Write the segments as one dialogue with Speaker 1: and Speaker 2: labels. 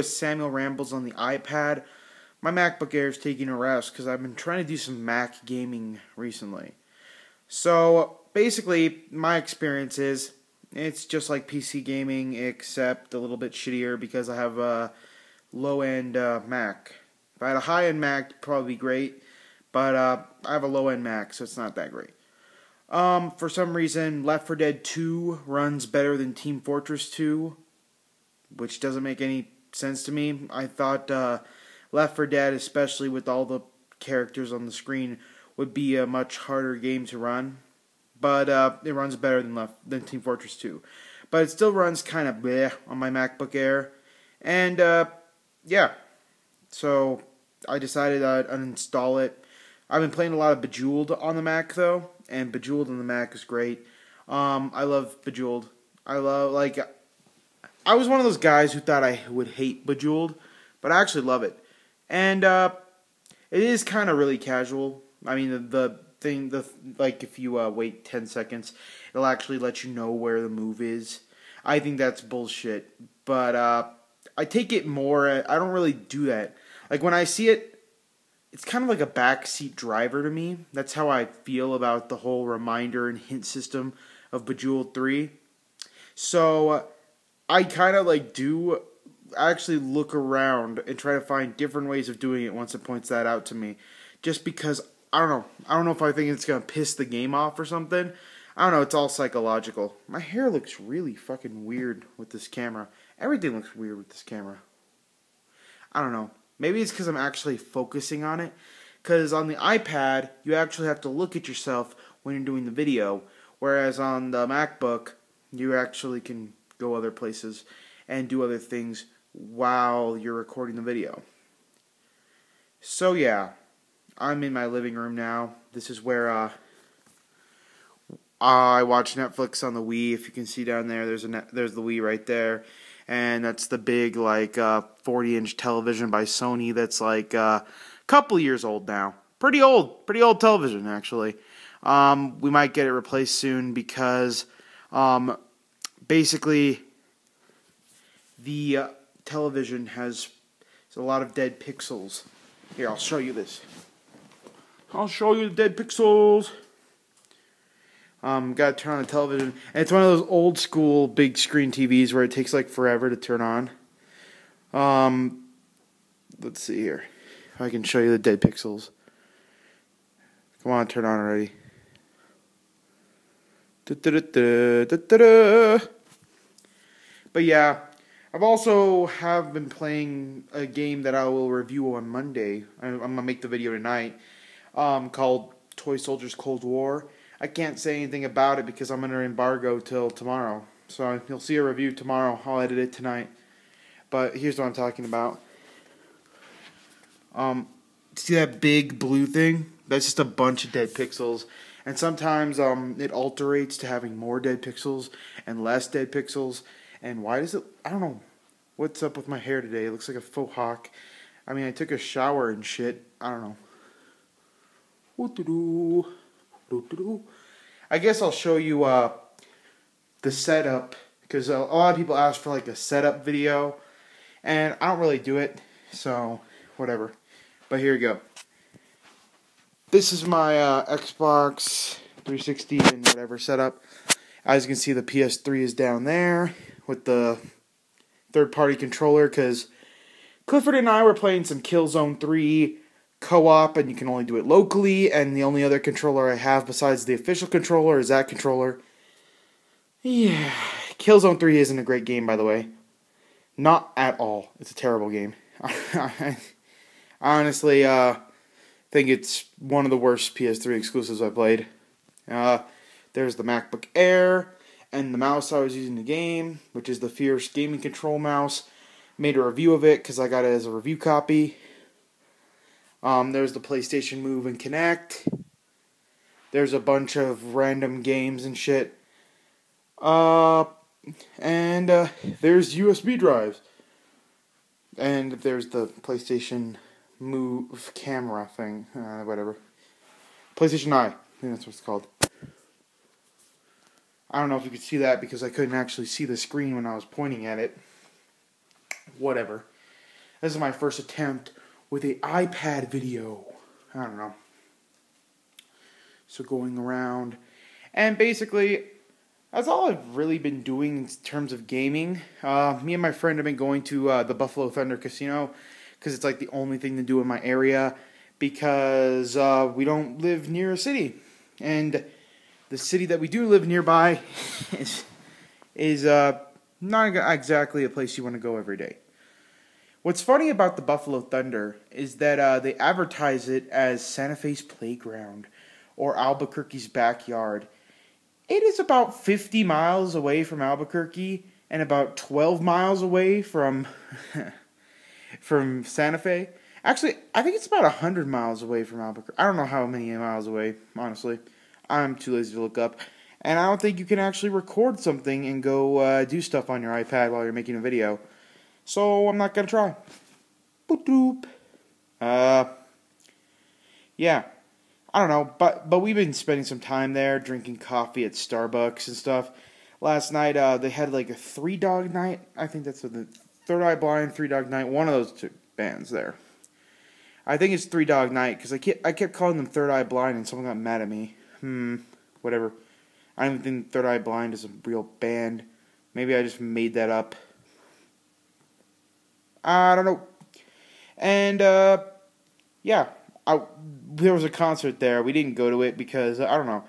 Speaker 1: Samuel Rambles on the iPad. My MacBook Air is taking a rest because I've been trying to do some Mac gaming recently. So basically, my experience is it's just like PC gaming except a little bit shittier because I have a low-end Mac. If I had a high-end Mac, it'd probably be great, but I have a low-end Mac, so it's not that great. For some reason, Left 4 Dead 2 runs better than Team Fortress 2, which doesn't make any sense to me. I thought Left 4 Dead, especially with all the characters on the screen, would be a much harder game to run, but it runs better than Team Fortress 2. But it still runs kind of bleh on my MacBook Air, and yeah, so I decided I'd uninstall it. I've been playing a lot of Bejeweled on the Mac though, and Bejeweled on the Mac is great. I love Bejeweled. I was one of those guys who thought I would hate Bejeweled, but I actually love it. And it is kind of really casual. I mean, like if you wait 10 seconds, it'll actually let you know where the move is. I think that's bullshit, but I take it more. I don't really do that. Like when I see it, it's kind of like a backseat driver to me. That's how I feel about the whole reminder and hint system of Bejeweled 3. So I kind of do actually look around and try to find different ways of doing it once it points that out to me. Just because, I don't know. I don't know if I think it's going to piss the game off or something. I don't know, it's all psychological. My hair looks really fucking weird with this camera. Everything looks weird with this camera. I don't know. Maybe it's because I'm actually focusing on it. Because on the iPad, you actually have to look at yourself when you're doing the video. Whereas on the MacBook, you actually can go other places and do other things while you're recording the video. So yeah, I'm in my living room now. This is where I watch Netflix on the Wii. If you can see down there, there's the Wii right there. And that's the big 40-inch television by Sony that's a couple years old now. Pretty old television actually. We might get it replaced soon because basically the television has a lot of dead pixels. Here, I'll show you this. I'll show you the dead pixels. Gotta turn on the television. And it's one of those old school big screen TVs where it takes forever to turn on. Let's see here. If I can show you the dead pixels. Come on, turn on already. But yeah, I've also been playing a game that I will review on Monday. I'm gonna make the video tonight. Called Toy Soldiers Cold War. I can't say anything about it because I'm under embargo till tomorrow. So you'll see a review tomorrow. I'll edit it tonight. But here's what I'm talking about. See that big blue thing? That's just a bunch of dead pixels. And sometimes it alterates to having more dead pixels and less dead pixels. And why does it... I don't know. What's up with my hair today? It looks like a faux hawk. I mean, I took a shower and shit. I don't know. What to do? I guess I'll show you the setup, because a lot of people ask for a setup video, and I don't really do it, so whatever. But here you go. This is my Xbox 360 and whatever setup. As you can see, the PS3 is down there with the third-party controller, because Clifford and I were playing some Killzone 3 co-op, and you can only do it locally, and the only other controller I have besides the official controller is that controller. Yeah, Killzone 3 isn't a great game, by the way. Not at all. It's a terrible game. I honestly think it's one of the worst PS3 exclusives I played. There's the MacBook Air, and the mouse I was using in the game, which is the Fierce Gaming Control mouse. Made a review of it because I got it as a review copy. There's the PlayStation Move and Connect. There's a bunch of random games and shit. And there's USB drives. And there's the PlayStation Move camera thing. Whatever. PlayStation Eye. I think that's what it's called. I don't know if you could see that because I couldn't actually see the screen when I was pointing at it. Whatever. This is my first attempt with a iPad video. I don't know. So going around, and basically, that's all I've really been doing in terms of gaming. Me and my friend have been going to the Buffalo Thunder Casino because it's like the only thing to do in my area because we don't live near a city, and the city that we do live nearby is not exactly a place you want to go every day. What's funny about the Buffalo Thunder is that they advertise it as Santa Fe's playground or Albuquerque's backyard. It is about 50 miles away from Albuquerque and about 12 miles away from from Santa Fe. Actually, I think it's about 100 miles away from Albuquerque. I don't know how many miles away, honestly. I'm too lazy to look up. And I don't think you can actually record something and go do stuff on your iPad while you're making a video. So I'm not going to try. Boop doop. Yeah. I don't know, but we've been spending some time there, drinking coffee at Starbucks and stuff. Last night, they had like a 3-dog night. I think that's the Third Eye Blind, 3-Dog Night. One of those two bands there. I think it's 3-Dog Night because I kept calling them Third Eye Blind and someone got mad at me. Whatever. I don't even think Third Eye Blind is a real band. Maybe I just made that up. I don't know. And yeah. There was a concert there. We didn't go to it because, I don't know,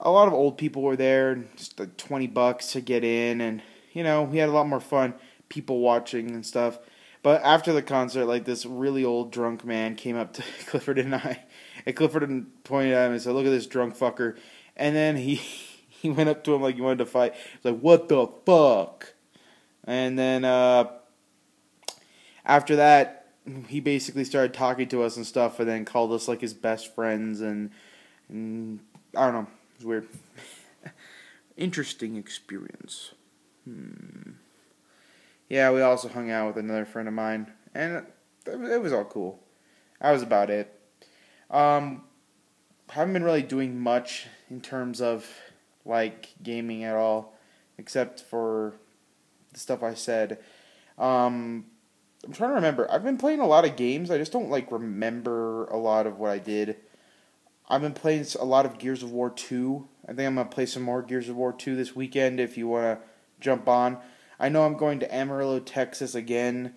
Speaker 1: a lot of old people were there, just like $20 to get in, and, you know, we had a lot more fun, people watching and stuff. But after the concert, like, this really old drunk man came up to Clifford and I, and Clifford pointed at him and said, "Look at this drunk fucker." And then he went up to him like he wanted to fight. He was like, "What the fuck?" And then, after that, he basically started talking to us and stuff, and then called us like his best friends, and I don't know, it was weird. Interesting experience. Yeah, we also hung out with another friend of mine, and it was all cool. That was about it. Haven't been really doing much in terms of like gaming at all, except for the stuff I said. I'm trying to remember. I've been playing a lot of games. I just don't, like, remember a lot of what I did. I've been playing a lot of Gears of War 2. I think I'm going to play some more Gears of War 2 this weekend if you want to jump on. I know I'm going to Amarillo, Texas again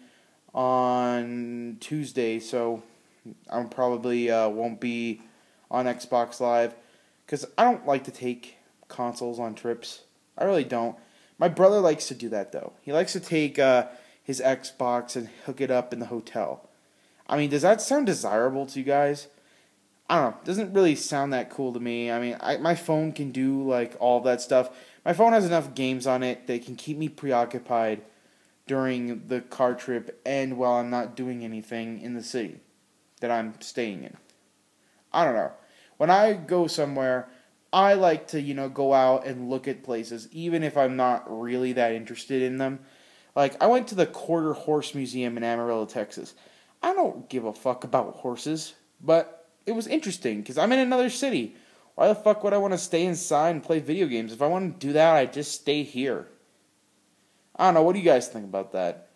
Speaker 1: on Tuesday, so I probably won't be on Xbox Live because I don't like to take consoles on trips. I really don't. My brother likes to do that, though. He likes to take his Xbox and hook it up in the hotel. I mean, does that sound desirable to you guys? I don't know. It doesn't really sound that cool to me. I mean, my phone can do, like, all of that stuff. My phone has enough games on it that can keep me preoccupied during the car trip and while I'm not doing anything in the city that I'm staying in. I don't know. When I go somewhere, I like to, go out and look at places, even if I'm not really that interested in them. Like, I went to the Quarter Horse Museum in Amarillo, Texas. I don't give a fuck about horses, but it was interesting, because I'm in another city. Why the fuck would I want to stay inside and play video games? If I want to do that, I'd just stay here. I don't know, what do you guys think about that?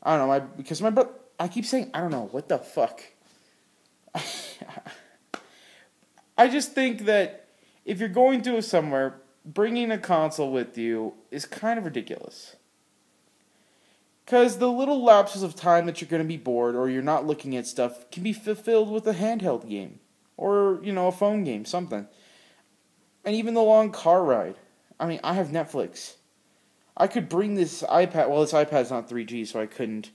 Speaker 1: I don't know, because my brother, I keep saying, I don't know, what the fuck? I just think that if you're going to somewhere, bringing a console with you is kind of ridiculous. Because the little lapses of time that you're going to be bored or you're not looking at stuff can be fulfilled with a handheld game. Or, a phone game, something. And even the long car ride. I mean, I have Netflix. I could bring this iPad. Well, this iPad's not 3G, so I couldn't.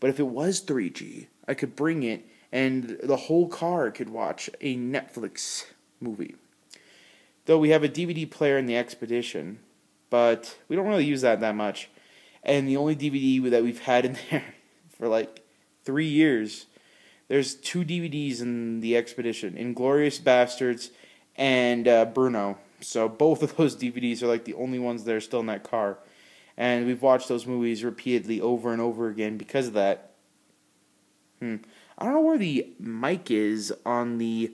Speaker 1: But if it was 3G, I could bring it and the whole car could watch a Netflix movie. Though we have a DVD player in the Expedition, but we don't really use that much. And the only DVD that we've had in there for like 3 years, there's 2 DVDs in the Expedition, Inglourious Bastards and Bruno. So both of those DVDs are like the only ones that are still in that car. And we've watched those movies repeatedly over and over again because of that. I don't know where the mic is on the